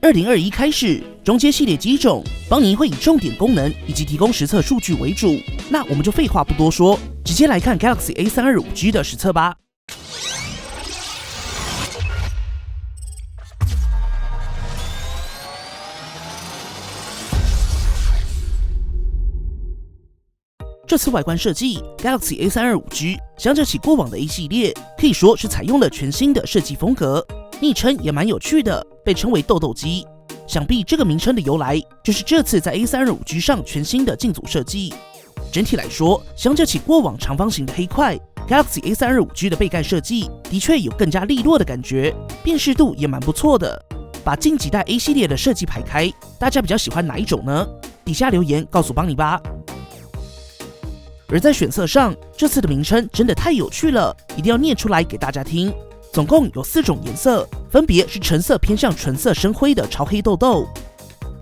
2021开始，中阶系列机种邦尼会以重点功能以及提供实测数据为主。那我们就废话不多说，直接来看 Galaxy A325G 的实测吧。这次外观设计 ，Galaxy A325G 相较起过往的 A 系列，可以说是采用了全新的设计风格，昵称也蛮有趣的，被称为豆豆机。想必这个名称的由来，就是这次在 A325G 上全新的镜组设计。整体来说，相较起过往长方形的黑块 ，Galaxy A325G 的背盖设计的确有更加利落的感觉，辨识度也蛮不错的。把近几代 A 系列的设计排开，大家比较喜欢哪一种呢？底下留言告诉邦尼吧。而在选色上，这次的名称真的太有趣了，一定要念出来给大家听。总共有4种颜色，分别是橙色偏向纯色深灰的超黑豆豆，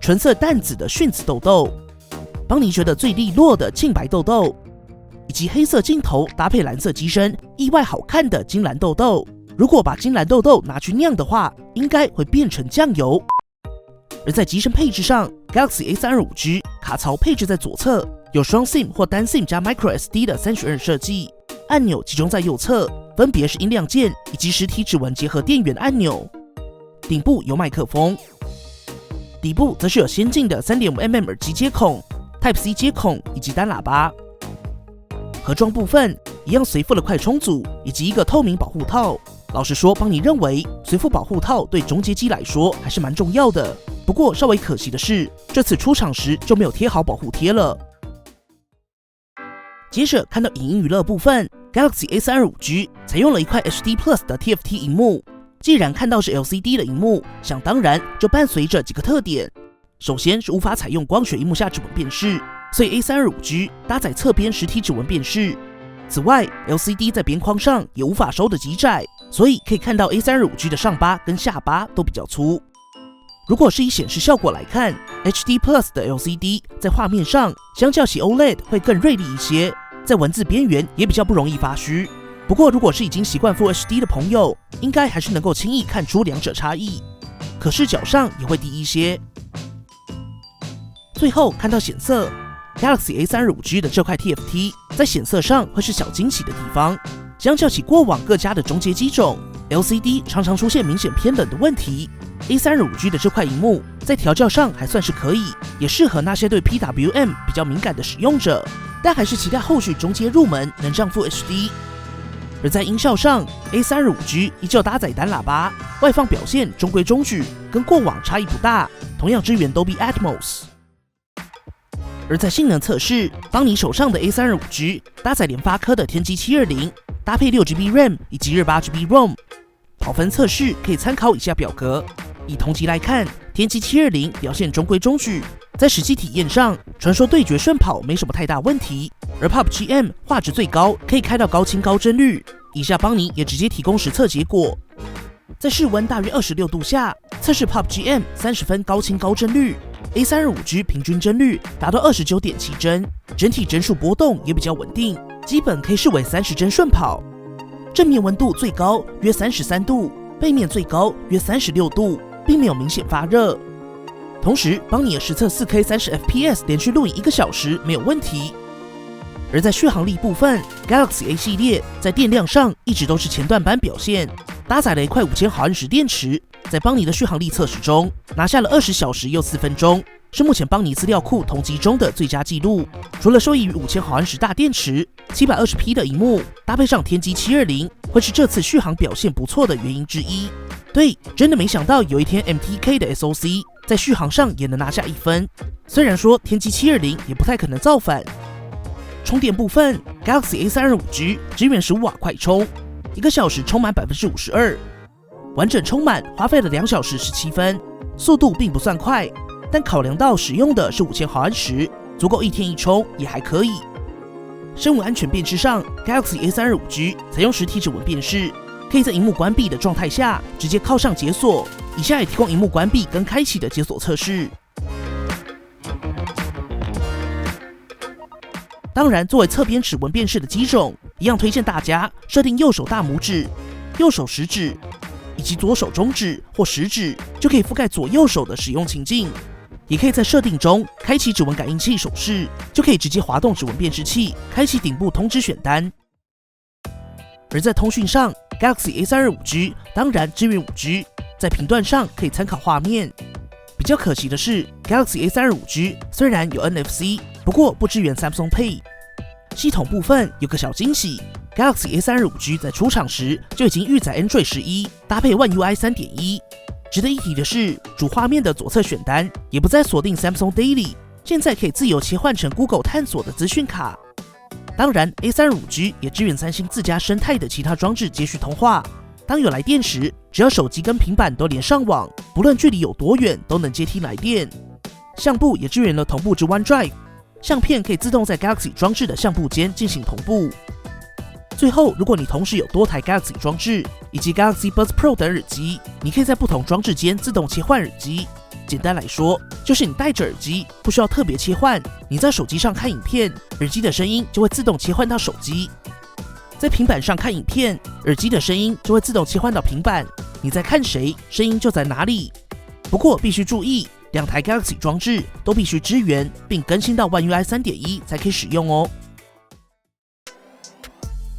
纯色淡紫的迅紫豆豆，邦尼觉得最利落的沁白豆豆，以及黑色镜头搭配蓝色机身，意外好看的金蓝豆豆。如果把金蓝豆豆拿去酿的话，应该会变成酱油。而在机身配置上 ，Galaxy A325G 卡槽配置在左侧，有双 SIM 或单 SIM 加 microSD 的3选2设计，按钮集中在右侧，分别是音量键以及实体指纹结合电源按钮。顶部有麦克风，底部则是有先进的 3.5mm 耳机接孔、Type-C 接孔以及单喇叭。盒装部分一样随附了快充组以及一个透明保护套。老实说，邦尼认为随附保护套对中阶机来说还是蛮重要的。不过稍微可惜的是，这次出厂时就没有贴好保护贴了。接着看到影音娱乐部分 ，Galaxy A325G 采用了一块 HD Plus 的 TFT 萤幕。既然看到是 LCD 的萤幕，想当然就伴随着几个特点。首先是无法采用光学萤幕下指纹辨识，所以 A325G 搭载侧边实体指纹辨识。此外 ，LCD 在边框上也无法收得极窄，所以可以看到 A325G 的上巴跟下巴都比较粗。如果是以显示效果来看 ，HD Plus 的 LCD 在画面上相较起 OLED 会更锐利一些，在文字边缘也比较不容易发虚。不过如果是已经习惯 Full HD 的朋友，应该还是能够轻易看出两者差异，可视角上也会低一些。最后看到显色 ，Galaxy A325G 的这块 TFT 在显色上会是小惊喜的地方。相较起过往各家的中阶机种 ，LCD 常常出现明显偏冷的问题。A325G 的这块萤幕在调教上还算是可以，也适合那些对 PWM 比较敏感的使用者，但还是期待后续中阶入门能上 Full HD。而在音效上 ，A325G 依旧搭载单喇叭，外放表现中规中矩，跟过往差异不大，同样支援 Dolby Atmos。而在性能测试，邦尼手上的 A325G 搭载联发科的天玑720，搭配6GB RAM 以及28GB ROM。跑分测试可以参考以下表格。以同级来看，天玑720表现中规中矩，在实际体验上，传说对决顺跑没什么太大问题。而 PUBG-M 画质最高，可以开到高清高帧率。以下邦尼也直接提供实测结果。在室温大约26度下，测试 PUBG-M 30分高清高帧率 ，A325G 平均帧率达到29.7帧，整体帧数波动也比较稳定，基本可以视为30帧顺跑。正面温度最高约33度，背面最高约36度，并没有明显发热。同时，邦尼也实测 4K 30fps 连续录影1个小时没有问题。而在续航力部分 ，Galaxy A 系列在电量上一直都是前段班表现，搭载了一块5000毫安时电池，在邦尼的续航力测试中拿下了20小时又4分钟，是目前邦尼资料库同级中的最佳纪录。除了受益于5000毫安时大电池、720p 的萤幕，搭配上天玑720，会是这次续航表现不错的原因之一。对，真的没想到有一天 MTK 的 SoC 在续航上也能拿下1分。虽然说天玑720也不太可能造反。充电部分 ，Galaxy A325G 支援15瓦快充，1个小时充满52%，完整充满花费了2小时17分，速度并不算快，但考量到使用的是5000毫安时，足够1天1充也还可以。生物安全辨识上 ，Galaxy A325G 采用实体指纹辨识，可以在萤幕关闭的状态下直接靠上解锁。以下也提供萤幕关闭跟开启的解锁测试。当然，作为侧边指纹辨识的机种，一样推荐大家设定右手大拇指、右手食指、以及左手中指或食指就可以覆盖左右手的使用情境。也可以在设定中开启指纹感应器手势，就可以直接滑动指纹辨识器，开启顶部通知选单。而在通讯上 ，Galaxy A32 5G 当然支援 5G， 在频段上可以参考画面。比较可惜的是 ，Galaxy A32 5G 虽然有 NFC， 不过不支援 Samsung Pay。系统部分有个小惊喜 ，Galaxy A32 5G 在出厂时就已经预载 Android 11，搭配 One UI 3.1。值得一提的是，主画面的左侧选单也不再锁定 Samsung Daily， 现在可以自由切换成 Google 探索的资讯卡。当然 ，A32 5G 也支援三星自家生态的其他装置接续通话。当有来电时，只要手机跟平板都连上网，不论距离有多远都能接听来电。相簿也支援了同步至 OneDrive， 相片可以自动在 Galaxy 装置的相簿间进行同步。最后，如果你同时有多台 Galaxy 装置以及 Galaxy Buds Pro 等耳机，你可以在不同装置间自动切换耳机。简单来说，就是你戴着耳机，不需要特别切换，你在手机上看影片，耳机的声音就会自动切换到手机；在平板上看影片，耳机的声音就会自动切换到平板，你在看谁，声音就在哪里。不过必须注意，两台 Galaxy 装置都必须支援并更新到 One UI 3.1 才可以使用哦。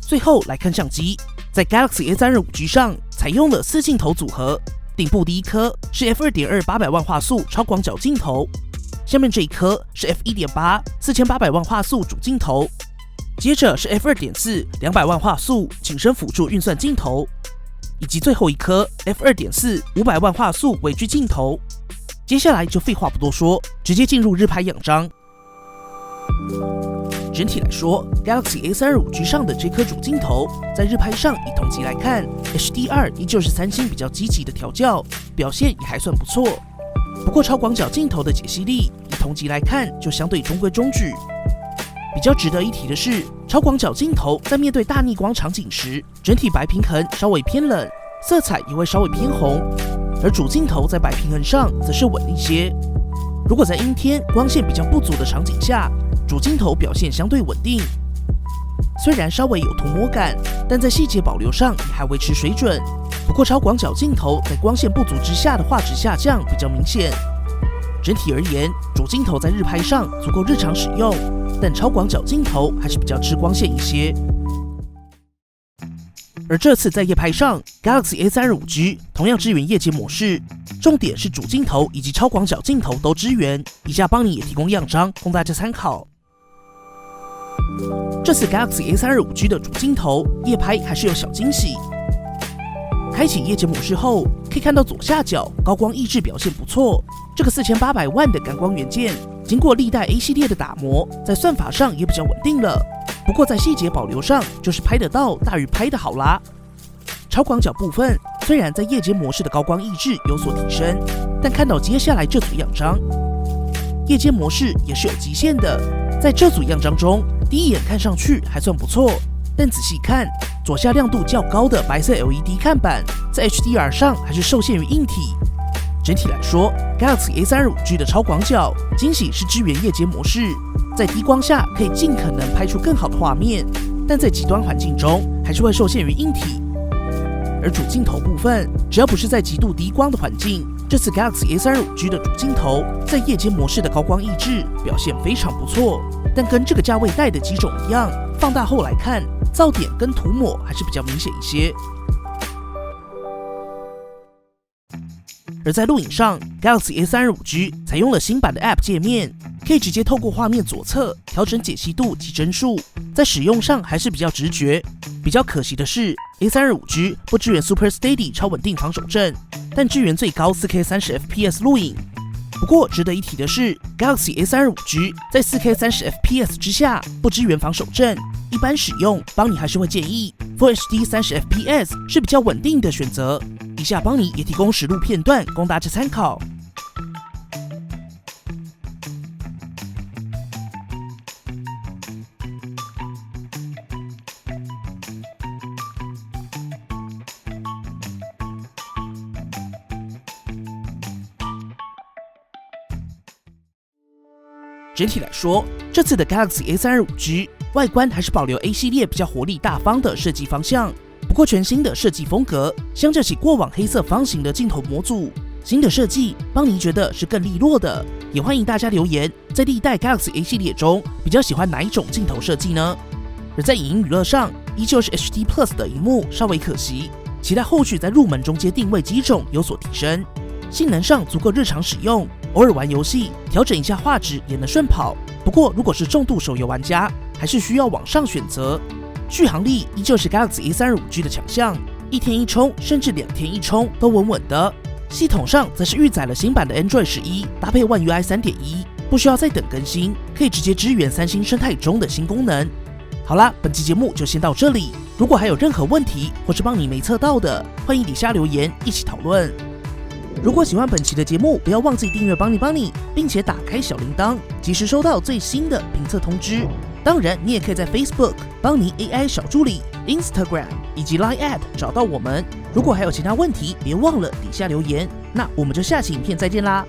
最后来看相机，在 Galaxy A32 5G 上采用了4镜头组合，顶部第一颗是 f2.2 800万画素超广角镜头，下面这一颗是 f1.8 4800万画素主镜头，接着是 f2.4 200万画素景深辅助运算镜头，以及最后一颗 f2.4 500万画素微距镜头。接下来就废话不多说，直接进入日拍样张。整体来说 ，Galaxy A32 5G 上的这颗主镜头，在日拍上以同级来看 ，HDR 依旧是三星比较积极的调教，表现也还算不错。不过超广角镜头的解析力，以同级来看就相对中规中矩。比较值得一提的是，超广角镜头在面对大逆光场景时，整体白平衡稍微偏冷，色彩也会稍微偏红，而主镜头在白平衡上则是稳一些。如果在阴天光线比较不足的场景下，主镜头表现相对稳定，虽然稍微有涂抹感，但在细节保留上也还维持水准。不过超广角镜头在光线不足之下的画质下降比较明显。整体而言，主镜头在日拍上足够日常使用，但超广角镜头还是比较吃光线一些。而这次在夜拍上 ，Galaxy A32 5G 同样支援夜间模式，重点是主镜头以及超广角镜头都支援。以下帮你也提供样张供大家参考。这次 Galaxy A32 5G 的主镜头夜拍还是有小惊喜。开启夜间模式后，可以看到左下角高光抑制表现不错。这个4800万的感光元件，经过历代 A 系列的打磨，在算法上也比较稳定了。不过在细节保留上，就是拍得到大于拍得好啦。超广角部分虽然在夜间模式的高光抑制有所提升，但看到接下来这组样张，夜间模式也是有极限的。在这组样张中，第一眼看上去还算不错，但仔细看，左下亮度较高的白色 LED 看板，在 HDR 上还是受限于硬体。整体来说 ，Galaxy A32 5G 的超广角惊喜是支援夜间模式，在低光下可以尽可能拍出更好的画面，但在极端环境中还是会受限于硬体。而主镜头部分，只要不是在极度低光的环境，这次 Galaxy A32 5G 的主镜头在夜间模式的高光抑制表现非常不错，但跟这个价位带的机种一样，放大后来看，噪点跟涂抹还是比较明显一些。而在录影上 ，Galaxy A32 5G 采用了新版的 App 界面，可以直接透过画面左侧调整解析度及帧数，在使用上还是比较直觉。比较可惜的是 ，A32 5G 不支援 Super Steady 超稳定防守阵，但支援最高 4K 30fps 录影。不过值得一提的是 ，Galaxy A32 5G 在 4K 30fps 之下不支援防守阵，一般使用邦尼还是会建议 Full HD 30fps 是比较稳定的选择。以下邦尼也提供实录片段供大家参考。整体来说，这次的 Galaxy A32 5G 外观还是保留 A 系列比较活力大方的设计方向，不不过全新的设计风格，相较起过往黑色方形的镜头模组，新的设计邦尼觉得是更利落的。也欢迎大家留言，在历代 Galaxy A 系列中比较喜欢哪一种镜头设计呢？而在影音娱乐上，依旧是 HD Plus 的萤幕稍微可惜，期待后续在入门中阶定位机种有所提升。性能上足够日常使用，偶尔玩游戏调整一下画质也能顺跑。不过如果是重度手游玩家，还是需要往上选择。续航力依旧是 Galaxy A35G 的强项，1天1充甚至2天1充都稳稳的。系统上则是预载了新版的 Android 11，搭配 One UI 3.1，不需要再等更新，可以直接支援三星生态中的新功能。好啦，本期节目就先到这里。如果还有任何问题或是帮你没测到的，欢迎底下留言一起讨论。如果喜欢本期的节目，不要忘记订阅邦尼，并且打开小铃铛，及时收到最新的评测通知。当然，你也可以在 Facebook 邦尼 AI 小助理、Instagram 以及 Line@ 找到我们。如果还有其他问题，别忘了底下留言。那我们就下期影片再见啦！